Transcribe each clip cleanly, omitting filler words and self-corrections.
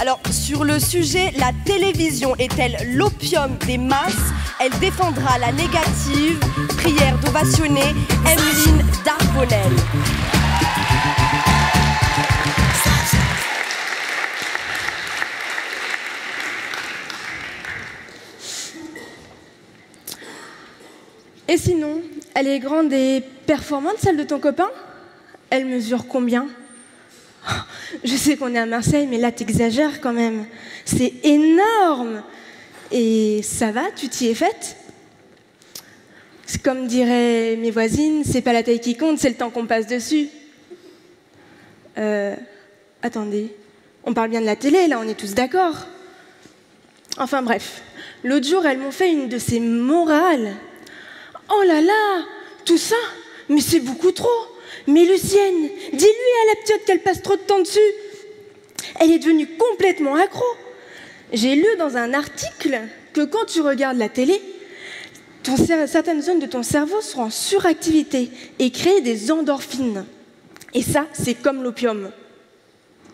Alors, sur le sujet, la télévision est-elle l'opium des masses? Elle défendra la négative. Prière d'ovationner Emeline Darbonnel. Et sinon, elle est grande et performante, celle de ton copain? Elle mesure combien? Je sais qu'on est à Marseille, mais là, t'exagères quand même. C'est énorme! Et ça va, tu t'y es faite? Comme diraient mes voisines, c'est pas la taille qui compte, c'est le temps qu'on passe dessus. Attendez, on parle bien de la télé, là, on est tous d'accord. Enfin bref, l'autre jour, elles m'ont fait une de ces morales. Oh là là, tout ça, mais c'est beaucoup trop. Mais Lucienne, dis-lui à la petite qu'elle passe trop de temps dessus. Elle est devenue complètement accro. J'ai lu dans un article que quand tu regardes la télé, certaines zones de ton cerveau seront en suractivité et créent des endorphines. Et ça, c'est comme l'opium.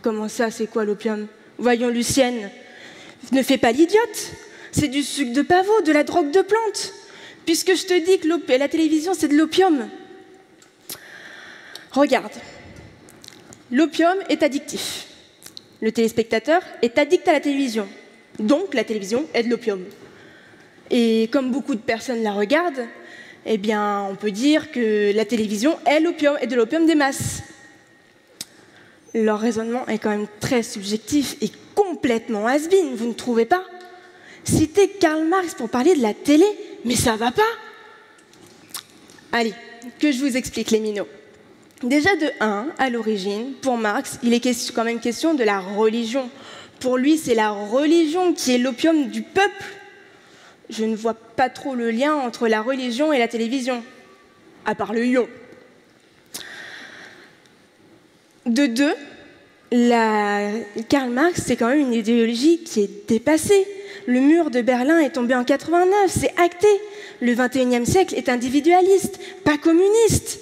Comment ça, c'est quoi l'opium? Voyons Lucienne, ne fais pas l'idiote. C'est du sucre de pavot, de la drogue de plante. Puisque je te dis que la télévision, c'est de l'opium. Regarde, l'opium est addictif. Le téléspectateur est addict à la télévision. Donc, la télévision est de l'opium. Et comme beaucoup de personnes la regardent, eh bien, on peut dire que la télévision est de l'opium des masses. Leur raisonnement est quand même très subjectif et complètement has-been, vous ne trouvez pas? Citer Karl Marx pour parler de la télé, mais ça va pas. Allez, que je vous explique les minots. Déjà de 1, à l'origine, pour Marx, il est quand même question de la religion. Pour lui, c'est la religion qui est l'opium du peuple. Je ne vois pas trop le lien entre la religion et la télévision, à part le ion. De 2, Karl Marx, c'est quand même une idéologie qui est dépassée. Le mur de Berlin est tombé en 89, c'est acté. Le 21e siècle est individualiste, pas communiste.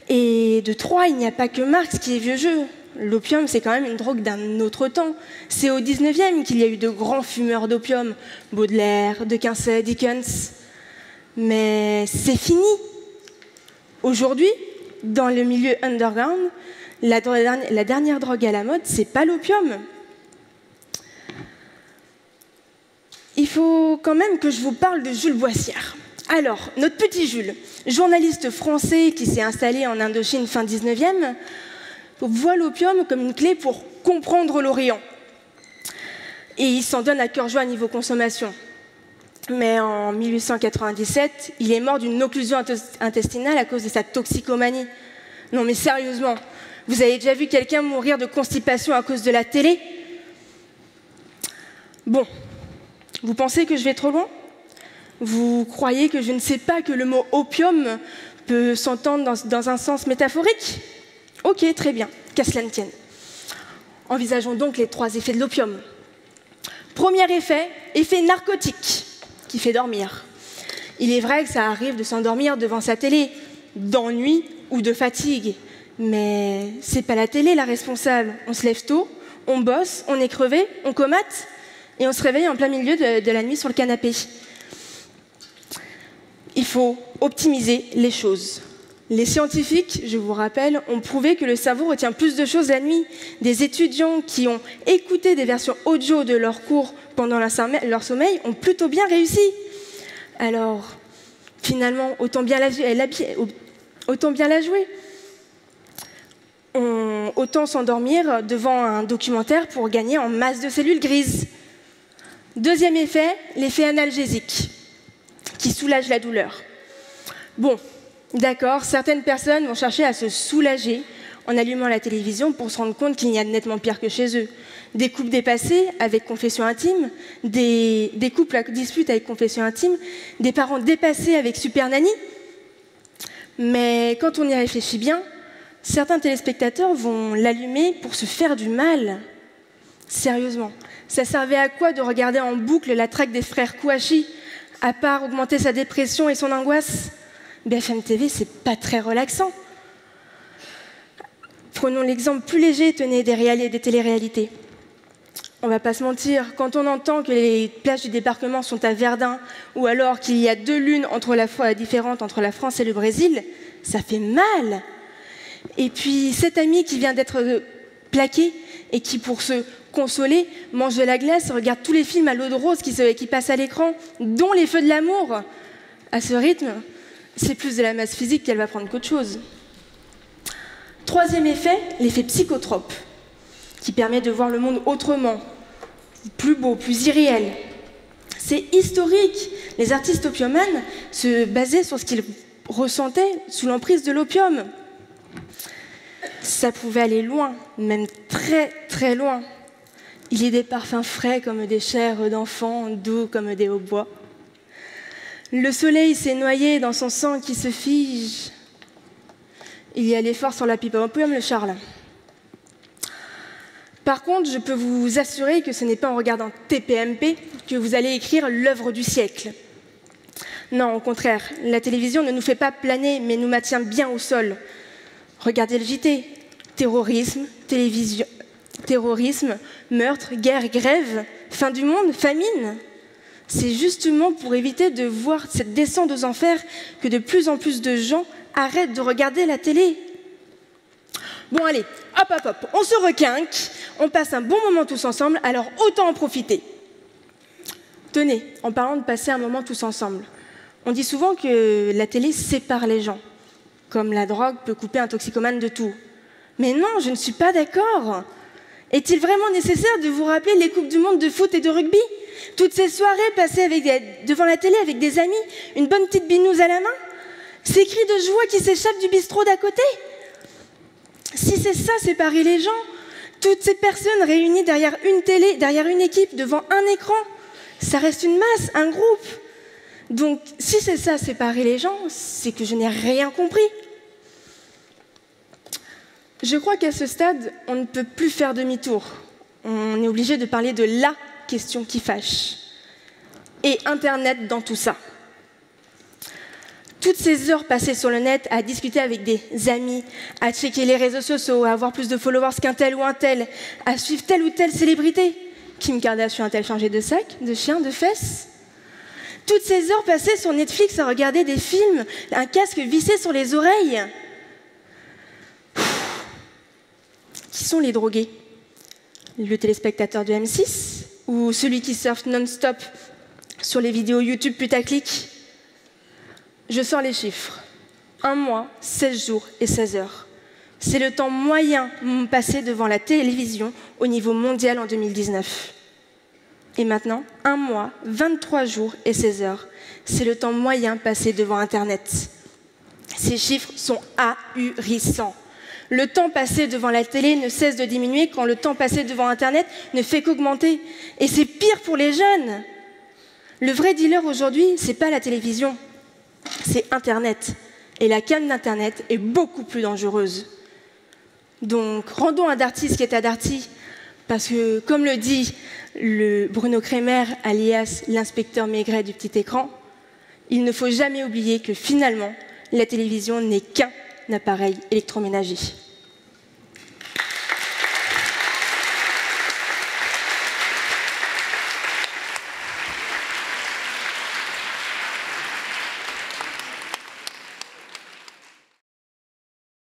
Et de 3, il n'y a pas que Marx qui est vieux jeu. L'opium, c'est quand même une drogue d'un autre temps. C'est au 19e qu'il y a eu de grands fumeurs d'opium, Baudelaire, De Quincey, Dickens. Mais c'est fini. Aujourd'hui, dans le milieu underground, la dernière drogue à la mode, c'est pas l'opium. Il faut quand même que je vous parle de Jules Boissière. Alors, notre petit Jules, journaliste français qui s'est installé en Indochine fin 19e, voit l'opium comme une clé pour comprendre l'Orient. Et il s'en donne à cœur joie niveau consommation. Mais en 1897, il est mort d'une occlusion intestinale à cause de sa toxicomanie. Non mais sérieusement, vous avez déjà vu quelqu'un mourir de constipation à cause de la télé? Bon, vous pensez que je vais trop loin? Vous croyez que je ne sais pas que le mot opium peut s'entendre dans un sens métaphorique? Ok, très bien, qu'à cela ne tienne. Envisageons donc les 3 effets de l'opium. Premier effet, effet narcotique, qui fait dormir. Il est vrai que ça arrive de s'endormir devant sa télé, d'ennui ou de fatigue. Mais c'est pas la télé la responsable. On se lève tôt, on bosse, on est crevé, on comate, et on se réveille en plein milieu de la nuit sur le canapé. Il faut optimiser les choses. Les scientifiques, je vous rappelle, ont prouvé que le cerveau retient plus de choses la nuit. Des étudiants qui ont écouté des versions audio de leurs cours pendant leur sommeil ont plutôt bien réussi. Alors, finalement, autant bien la jouer. Autant s'endormir devant un documentaire pour gagner en masse de cellules grises. Deuxième effet, l'effet analgésique, qui soulage la douleur. Bon, d'accord, certaines personnes vont chercher à se soulager en allumant la télévision pour se rendre compte qu'il y a nettement pire que chez eux. Des couples dépassés avec confession intime, des couples à dispute avec confession intime, des parents dépassés avec super nanny. Mais quand on y réfléchit bien, certains téléspectateurs vont l'allumer pour se faire du mal. Sérieusement, ça servait à quoi de regarder en boucle la traque des frères Kouachi, à part augmenter sa dépression et son angoisse? BFM TV, c'est pas très relaxant. Prenons l'exemple plus léger, tenez, des téléréalités. on va pas se mentir, quand on entend que les plages du débarquement sont à Verdun, ou alors qu'il y a 2 lunes différentes entre la France et le Brésil, ça fait mal. Et puis cet ami qui vient d'être plaqué et qui, pour se consoler, mange de la glace, regarde tous les films à l'eau de rose qui passent à l'écran, dont Les Feux de l'amour. À ce rythme, c'est plus de la masse physique qu'elle va prendre qu'autre chose. 3e effet, l'effet psychotrope, qui permet de voir le monde autrement, plus beau, plus irréel. C'est historique. Les artistes opiomanes se basaient sur ce qu'ils ressentaient sous l'emprise de l'opium. Ça pouvait aller loin, même très très loin. Il y a des parfums frais comme des chairs d'enfants, doux comme des hautbois. Le soleil s'est noyé dans son sang qui se fige. Il y a l'effort sur la pipe à opium, le Charles. Par contre, je peux vous assurer que ce n'est pas en regardant TPMP que vous allez écrire l'œuvre du siècle. Non, au contraire, la télévision ne nous fait pas planer, mais nous maintient bien au sol. Regardez le JT. Terrorisme, télévision, terrorisme, meurtre, guerre, grève, fin du monde, famine. C'est justement pour éviter de voir cette descente aux enfers que de plus en plus de gens arrêtent de regarder la télé. Bon allez, hop, on se requinque, on passe un bon moment tous ensemble, alors autant en profiter. Tenez, en parlant de passer un moment tous ensemble, on dit souvent que la télé sépare les gens, comme la drogue peut couper un toxicomane de tout. Mais non, je ne suis pas d'accord. Est-il vraiment nécessaire de vous rappeler les Coupes du Monde de foot et de rugby? Toutes ces soirées passées devant la télé avec des amis, une bonne petite binouse à la main? Ces cris de joie qui s'échappent du bistrot d'à côté? Si c'est ça, séparer les gens, toutes ces personnes réunies derrière une télé, derrière une équipe, devant un écran, ça reste une masse, un groupe. Donc, si c'est ça, séparer les gens, c'est que je n'ai rien compris. Je crois qu'à ce stade, on ne peut plus faire demi-tour. On est obligé de parler de la question qui fâche. Et Internet dans tout ça. Toutes ces heures passées sur le net à discuter avec des amis, à checker les réseaux sociaux, à avoir plus de followers qu'un tel ou un tel, à suivre telle ou telle célébrité. Kim Kardashian a-t-elle changé de sac, de chien, de fesses? Toutes ces heures passées sur Netflix à regarder des films, un casque vissé sur les oreilles. Qui sont les drogués? Le téléspectateur de M6 ou celui qui surfe non-stop sur les vidéos YouTube putaclic? Je sors les chiffres. 1 mois, 16 jours et 16 heures. C'est le temps moyen passé devant la télévision au niveau mondial en 2019. Et maintenant, 1 mois, 23 jours et 16 heures. C'est le temps moyen passé devant Internet. Ces chiffres sont ahurissants. Le temps passé devant la télé ne cesse de diminuer quand le temps passé devant Internet ne fait qu'augmenter. Et c'est pire pour les jeunes. Le vrai dealer aujourd'hui, c'est pas la télévision, c'est Internet. Et la canne d'Internet est beaucoup plus dangereuse. Donc, rendons à Darty ce qui est à Darty. Parce que, comme le dit le Bruno Kremer, alias l'inspecteur Maigret du petit écran, il ne faut jamais oublier que finalement, la télévision n'est qu'un appareil électroménager.